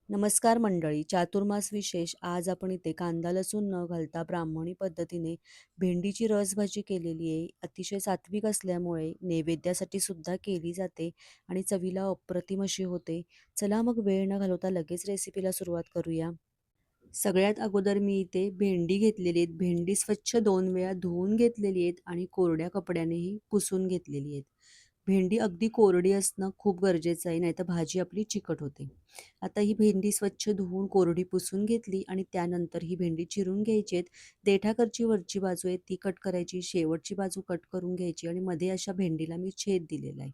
नमस्कार मंडळी. चातुर्मास विशेष आज आपण इथे कांदा लसूण न घालता ब्राह्मणी पद्धतीने भेंडीची रसभाजी केलेली आहे. अतिशय सात्विक असल्यामुळे नैवेद्यासाठी सुद्धा केली जाते आणि चवीला अप्रतिम अशी होते. चला मग वेळ न घालवता लगेच रेसिपीला सुरुवात करूया. सगळ्यात अगोदर मी इथे भेंडी घेतलेली आहेत. भेंडी स्वच्छ 2 वेळा धुवून घेतलेली आहेत आणि कोरड्या कपड्यानेही पुसून घेतलेली आहेत. भेंडी अगदी कोरडी असणं खूप गरजेचं आहे, नाहीतर भाजी आपली चिकट होते. आता ही भेंडी स्वच्छ धुवून कोरडी पुसून घेतली आणि त्यानंतर ही भेंडी चिरून घ्यायची आहेत. देठाकडची वरची बाजू आहे ती कट करायची, शेवटची बाजू कट करून घ्यायची आणि मध्ये अशा भेंडीला मी छेद दिलेला आहे.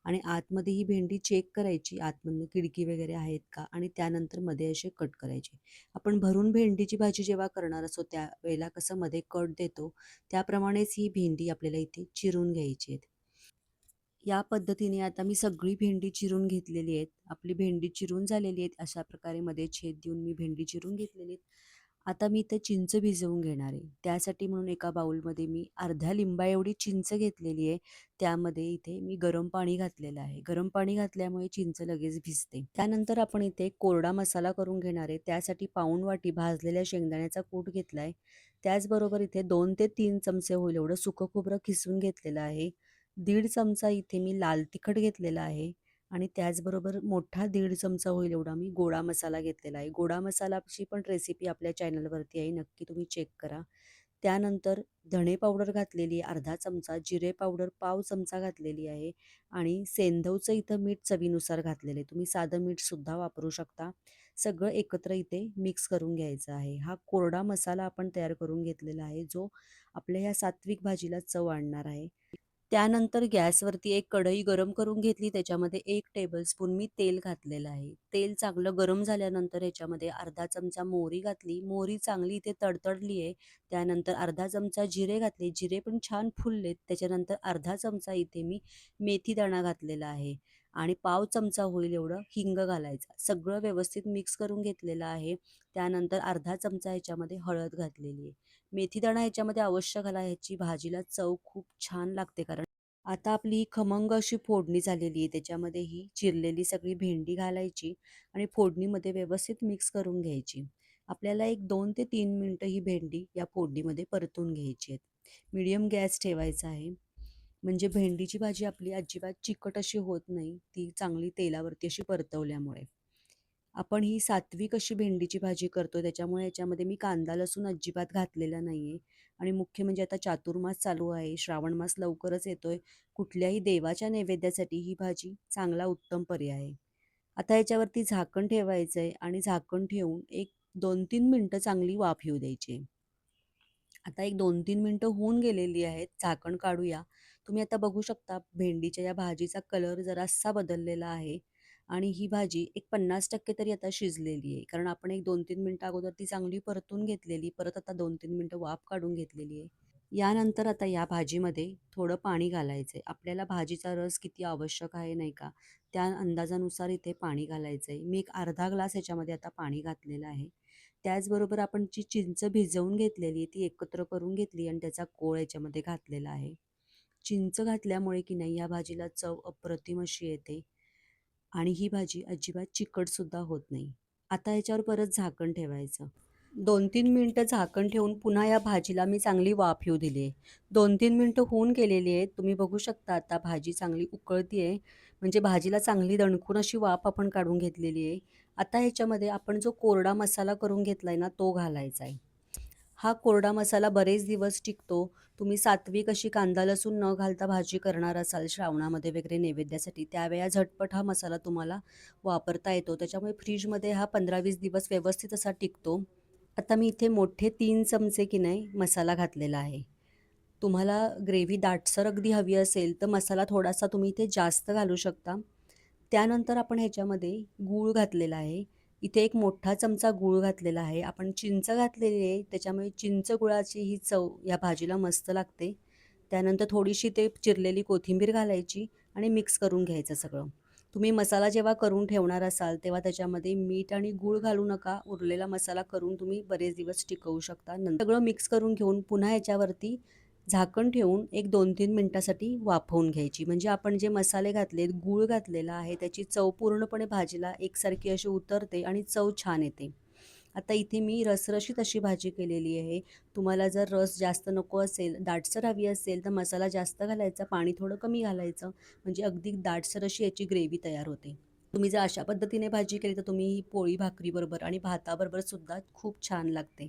आणि आतमध्ये ही भेंडी चेक करायची, आतमधनं किडकी वगैरे आहेत का आणि त्यानंतर मध्ये असे कट करायचे. आपण भरून भेंडीची भाजी जेव्हा करणार असतो त्यावेळेला कसं मध्ये कट देतो, त्याप्रमाणेच ही भेंडी आपल्याला इथे चिरून घ्यायची आहे. या पद्धतीने आता मी सगळी भेंडी चिरून घेतलेली आहेत. आपली भेंडी चिरून झालेली आहेत. अशा प्रकारे मध्ये छेद देऊन मी भेंडी चिरून घेतलेली आहेत. आता मी इथे चिंच भिजवून घेणार आहे. त्यासाठी म्हणून एका बाउलमध्ये मी अर्ध्या लिंबा एवढी चिंच घेतलेली आहे. त्यामध्ये इथे मी गरम पाणी घातलेलं आहे. गरम पाणी घातल्यामुळे चिंच लगेच भिजते. त्यानंतर आपण इथे कोरडा मसाला करून घेणार आहे. त्यासाठी पाऊण वाटी भाजलेल्या शेंगदाण्याचा कूट घेतला आहे. त्याचबरोबर इथे 2 ते 3 चमचे होईल एवढं सुकं खोबरं खिसून घेतलेलं आहे. 1.5 चमचा इथे मी लाल तिखट घेतलेला आहे आणि त्याचबरोबर मोठा 1.5 चमचा होईल एवढा मी गोडा मसाला घेतलेला आहे. गोडा मसालाची पण रेसिपी आपल्या चॅनलवरती आहे, नक्की तुम्ही चेक करा. त्यानंतर धणे पावडर घातलेली आहे अर्धा चमचा, जिरे पावडर पाव चमचा घातलेली आहे आणि सेंधवचं इथं मीठ चवीनुसार घातलेलं आहे. तुम्ही साधं मीठसुद्धा वापरू शकता. सगळं एकत्र इथे मिक्स करून घ्यायचं आहे. हा कोरडा मसाला आपण तयार करून घेतलेला आहे, जो आपल्या ह्या सात्विक भाजीला चव आणणार आहे. त्यानंतर गॅसवरती एक कढई गरम करून घेतली. त्याच्यामध्ये 1 टेबलस्पून मी तेल घातलेलं आहे. तेल चांगलं गरम झाल्यानंतर ह्याच्यामध्ये अर्धा चमचा मोहरी घातली. मोहरी चांगली इथे तडतडली आहे. त्यानंतर अर्धा चमचा जिरे घातले. जिरे पण छान फुललेत. त्याच्यानंतर अर्धा चमचा इथे मी मेथीदाणा घातलेला आहे आणि पाव चमचा होईल एवढं हिंग घालायचा. सगळं व्यवस्थित मिक्स करून घेतलेलं आहे. त्यानंतर अर्धा चमचा ह्याच्यामध्ये हळद घातलेली आहे. मेथीदाणा ह्याच्यामध्ये अवश्य घाला, ह्याची भाजीला चव खूप छान लागते. कारण आता आपली ही खमंग अशी फोडणी झालेली आहे. त्याच्यामध्ये ही चिरलेली सगळी भेंडी घालायची आणि फोडणीमध्ये व्यवस्थित मिक्स करून घ्यायची. आपल्याला एक 2 ते 3 मिनिटं ही भेंडी या फोडणीमध्ये परतून घ्यायची आहे. मीडियम गॅस ठेवायचा आहे. म्हणजे भेंडीची भाजी आपली अजिबात चिकट अशी होत नाही, ती चांगली तेलावरती अशी परतवल्यामुळे. आपण ही सात्विक अशी भेंडीची भाजी करतो, त्याच्यामुळे याच्यामध्ये मी कांदा लसूण अजिबात घातलेला नाहीये. आणि मुख्य म्हणजे आता चातुर्मास चालू आहे, श्रावण मास लवकरच येतोय. कुठल्याही देवाच्या नैवेद्यासाठी ही भाजी चांगला उत्तम पर्याय आहे. आता याच्यावरती झाकण ठेवायचं आहे आणि झाकण ठेवून एक 2-3 मिनिटं चांगली वाफ येऊ द्यायची आहे. आता एक 2-3 मिनिटं होऊन गेलेली आहेत. झाकण काढूया. तुम्ही आता बघू शकता भेंडीच्या या भाजीचा कलर जरासा बदललेला आहे आणि ही भाजी एक 50% तरी आता शिजलेली आहे. कारण आपण एक 2-3 मिनिटं अगोदर ती चांगली परतून घेतलेली. परत आता 2-3 मिनिटं वाफ काढून घेतलेली आहे. यानंतर आता या भाजीमध्ये थोडं पाणी घालायचं आहे. आपल्याला भाजीचा रस किती आवश्यक आहे नाही का, त्या अंदाजानुसार इथे पाणी घालायचं आहे. मी एक अर्धा ग्लास ह्याच्यामध्ये आता पाणी घातलेलं आहे. त्याचबरोबर आपण जी चिंच भिजवून घेतलेली ती एकत्र करून घेतली आणि त्याचा कोळ याच्यामध्ये घातलेला आहे. चिंच घातल्यामुळे की नाही या भाजीला चव अप्रतिम अशी येते आणि ही भाजी अजिबात चिकटसुद्धा होत नाही. आता याच्यावर परत झाकण ठेवायचं. 2-3 मिनिटं झाकण ठेवून पुन्हा या भाजीला मी चांगली वाफ येऊ दिली आहे. 2-3 मिनिटं होऊन गेलेली आहेत. तुम्ही बघू शकता आता भाजी चांगली उकळती आहे. म्हणजे भाजीला चांगली दणकून अशी वाफ आपण काढून घेतलेली आहे. आता ह्याच्यामध्ये आपण जो कोरडा मसाला करून घेतलाय ना, तो घालायचा आहे. हा कोरडा मसाला बरेच दिवस टिकतो. तुम्ही सात्विक अशी कांदा लसूण न घालता भाजी करणार असाल श्रावणामध्ये वगैरे नैवेद्यासाठी, त्यावेळेला झटपट हा मसाला तुम्हाला वापरता येतो. त्याच्यामुळे फ्रीजमध्ये हा 15-20 दिवस व्यवस्थित असा टिकतो. आता मी इथे मोठे 3 चमचे की नाही मसाला घातलेला आहे. तुम्हाला ग्रेव्ही दाटसर अगदी हवी असेल तर मसाला थोडासा तुम्ही इथे जास्त घालू शकता. त्यानंतर आपण ह्याच्यामध्ये गूळ घातलेला आहे. इथे एक मोठा चमचा गूळ घातलेला आहे. आपण चिंच घातलेली आहे, त्याच्यामुळे चिंच गुळाची ही चव या भाजीला मस्त लागते. त्यानंतर थोडीशी ते चिरलेली कोथिंबीर घालायची आणि मिक्स करून घ्यायचं सगळं. तुम्ही मसाला जेव्हा करून ठेवणार असाल तेव्हा त्याच्यामध्ये मीठ आणि गूळ घालू नका. उरलेला मसाला करून तुम्ही बरेच दिवस टिकवू शकता. नंतर सगळं मिक्स करून घेऊन पुन्हा याच्यावरती झाकण ठेवून एक 2-3 मिनिटासाठी वाफवून घ्यायची. म्हणजे आपण जे मसाले घातलेत, गूळ घातलेला आहे, त्याची चव पूर्णपणे भाजीला एकसारखी अशी उतरते आणि चव छान येते. आता इथे मी रसरशीत अशी भाजी केलेली आहे. तुम्हाला जर रस जास्त नको असेल, दाटसर हवी असेल, तर मसाला जास्त घालायचा, पाणी थोडं कमी घालायचं. म्हणजे अगदी दाटसर अशी याची ग्रेव्ही तयार होते. तुम्ही जर अशा पद्धतीने भाजी केली, तर तुम्ही ही पोळी भाकरीबरोबर आणि भाताबरोबर सुद्धा खूप छान लागते.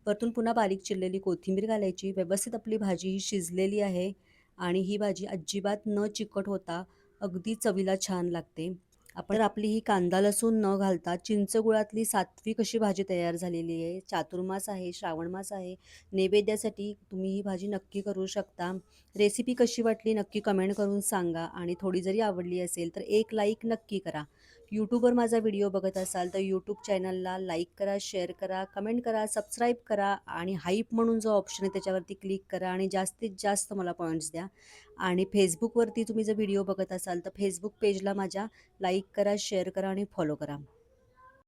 वरतून पुन्हा बारीक चिरलेली कोथिंबीर घालायची. व्यवस्थित आपली भाजी ही शिजलेली आहे आणि ही भाजी अजिबात न चिकट होता अगदी चवीला छान लागते. आपण तर आपली ही कांदा लसूण न घालता चिंचगुळातली सात्विक अशी भाजी तयार झालेली आहे. चातुर्मास आहे, श्रावण मास आहे. नैवेद्यासाठी तुम्ही ही भाजी नक्की करू शकता. रेसिपी कशी वाटली नक्की कमेंट करून सांगा आणि थोडी जरी आवडली असेल तर एक लाईक नक्की करा. यूट्यूबवर माझा व्हिडिओ बघत असाल तर यूट्यूब चॅनलला लाईक करा, शेअर करा, कमेंट करा, सबस्क्राईब करा आणि हाईप म्हणून जो ऑप्शन आहे त्याच्यावरती क्लिक करा आणि जास्तीत जास्त मला पॉईंट्स द्या. आणि फेसबुकवरती तुम्ही जर व्हिडिओ बघत असाल तर फेसबुक पेजला माझ्या लाईक करा, शेअर करा आणि फॉलो करा.